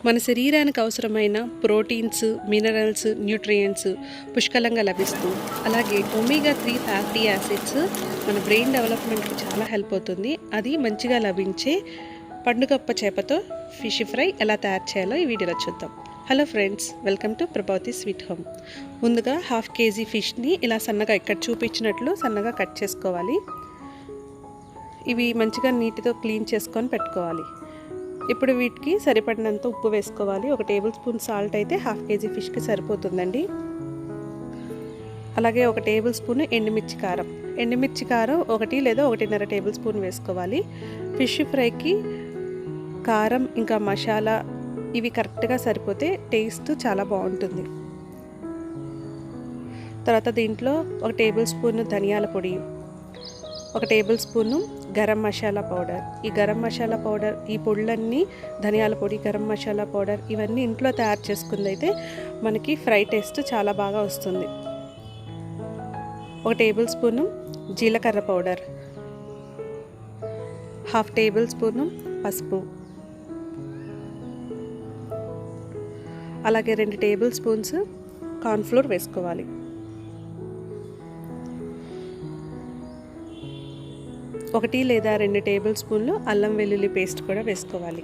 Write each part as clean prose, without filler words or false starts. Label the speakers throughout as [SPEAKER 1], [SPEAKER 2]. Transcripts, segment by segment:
[SPEAKER 1] మన శరీరానికి అవసరమైన ప్రోటీన్స్, మినరల్స్, న్యూట్రియంట్స్ పుష్కలంగా లభిస్తూ, అలాగే ఒమేగా 3 ఫ్యాటీ యాసిడ్స్ మన బ్రెయిన్ డెవలప్మెంట్కి చాలా హెల్ప్ అవుతుంది. అది మంచిగా లభించే పండుగప్ప చేపతో ఫిష్ ఫ్రై ఎలా తయారు చేయాలో ఈ వీడియోలో చూద్దాం. Hello friends, welcome to Prabhavati sweet home. ముందుగా 1/2 kg ఫిష్ని ఇలా సన్నగా ఇక్కడ చూపించినట్లు సన్నగా కట్ చేసుకోవాలి. ఇవి మంచిగా నీటితో క్లీన్ చేసుకొని పెట్టుకోవాలి. ఇప్పుడు వీటికి సరిపడినంత ఉప్పు వేసుకోవాలి. 1 టేబుల్ స్పూన్ సాల్ట్ అయితే 1/2 kg ఫిష్కి సరిపోతుందండి. అలాగే 1 టేబుల్ స్పూన్ ఎండుమిర్చి కారం. ఎండుమిర్చి కారం 1 లేదా 1.5 టేబుల్ స్పూన్ వేసుకోవాలి. ఫిష్ ఫ్రైకి కారం ఇంకా మసాలా ఇవి కరెక్ట్గా సరిపోతే టేస్ట్ చాలా బాగుంటుంది. తర్వాత దీంట్లో 1 టేబుల్ స్పూన్ ధనియాల పొడి, 1 table spoon garam masala powder. ఈ గరం మసాలా పౌడర్, ఈ పొడులన్నీ ధనియాల పొడి, గరం మసాలా పౌడర్ ఇవన్నీ ఇంట్లో తయారు చేసుకుంది అయితే మనకి ఫ్రై టేస్ట్ చాలా బాగా వస్తుంది. 1 టేబుల్ స్పూను జీలకర్ర పౌడర్, 1/2 టేబుల్ స్పూను పసుపు, అలాగే 2 టేబుల్ స్పూన్స్ కార్న్ఫ్లోర్ వేసుకోవాలి. ఒకటి లేదా 2 టేబుల్ స్పూన్లు అల్లం వెల్లుల్లి పేస్ట్ కూడా వేసుకోవాలి.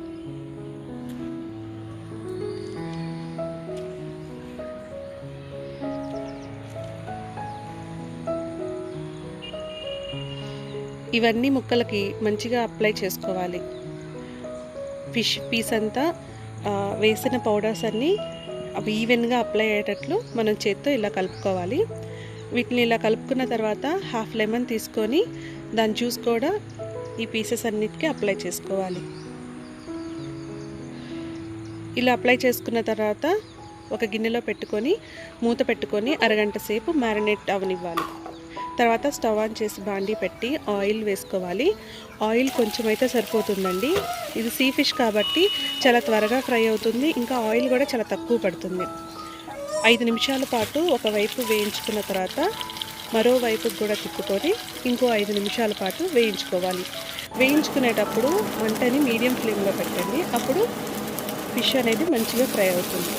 [SPEAKER 1] ఇవన్నీ ముక్కలకి మంచిగా అప్లై చేసుకోవాలి. ఫిష్ పీస్ అంతా వేసిన పౌడర్స్ అన్నీ అవి ఈవెన్గా అప్లై అయ్యేటట్లు మనం చేత్తో ఇలా కలుపుకోవాలి. వీటిని ఇలా కలుపుకున్న తర్వాత 1/2 లెమన్ తీసుకొని దాని జ్యూస్ కూడా ఈ పీసెస్ అన్నిటికీ అప్లై చేసుకోవాలి. ఇలా అప్లై చేసుకున్న తర్వాత ఒక గిన్నెలో పెట్టుకొని మూత పెట్టుకొని అరగంట సేపు మ్యారినేట్ అవనివ్వాలి. తర్వాత స్టవ్ ఆన్ చేసి బాండీ పెట్టి ఆయిల్ వేసుకోవాలి. ఆయిల్ కొంచెం అయితే సరిపోతుందండి. ఇది సీ ఫిష్ కాబట్టి చాలా త్వరగా ఫ్రై అవుతుంది. ఇంకా ఆయిల్ కూడా చాలా తక్కువ పడుతుంది. 5 నిమిషాల పాటు ఒకవైపు వేయించుకున్న తర్వాత మరోవైపు కూడా తిప్పుకొని ఇంకో 5 నిమిషాల పాటు వేయించుకోవాలి. వేయించుకునేటప్పుడు మంటని మీడియం ఫ్లేమ్లో పెట్టండి. అప్పుడు ఫిష్ అనేది మంచిగా ఫ్రై అవుతుంది.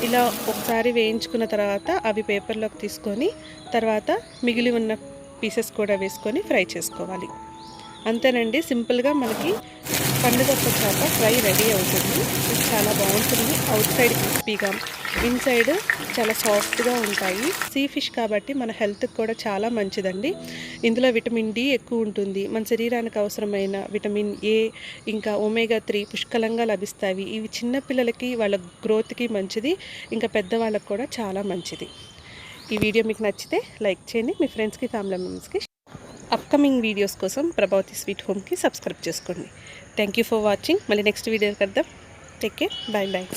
[SPEAKER 1] ఇలా ఒకసారి వేయించుకున్న తర్వాత అవి పేపర్లోకి తీసుకొని తర్వాత మిగిలి ఉన్న పీసెస్ కూడా వేసుకొని ఫ్రై చేసుకోవాలి. అంతేనండి, సింపుల్గా మనకి పండుగప్ప చేప ఫ్రై రెడీ అవుతుంది. ఇది చాలా బాగుంటుంది. అవుట్ సైడ్ క్రిస్పీగా, ఇన్సైడ్ చాలా సాఫ్ట్గా ఉంటాయి. సీ ఫిష్ కాబట్టి మన హెల్త్కి కూడా చాలా మంచిదండి. ఇందులో విటమిన్ డి ఎక్కువ ఉంటుంది. మన శరీరానికి అవసరమైన విటమిన్ ఏ ఇంకా ఒమేగా 3 పుష్కలంగా లభిస్తాయి. ఇవి చిన్నపిల్లలకి వాళ్ళ గ్రోత్కి మంచిది, ఇంకా పెద్దవాళ్ళకి కూడా చాలా మంచిది. ఈ వీడియో మీకు నచ్చితే లైక్ చేయండి. మీ ఫ్రెండ్స్కి, ఫ్యామిలీ మెంబర్స్కి అప్కమింగ్ వీడియోస్ కోసం ప్రభావతి స్వీట్ హోమ్కి సబ్స్క్రైబ్ చేసుకోండి. Thank you for watching. మళ్ళీ నెక్స్ట్ వీడియో కడదాం. Take care. Bye bye.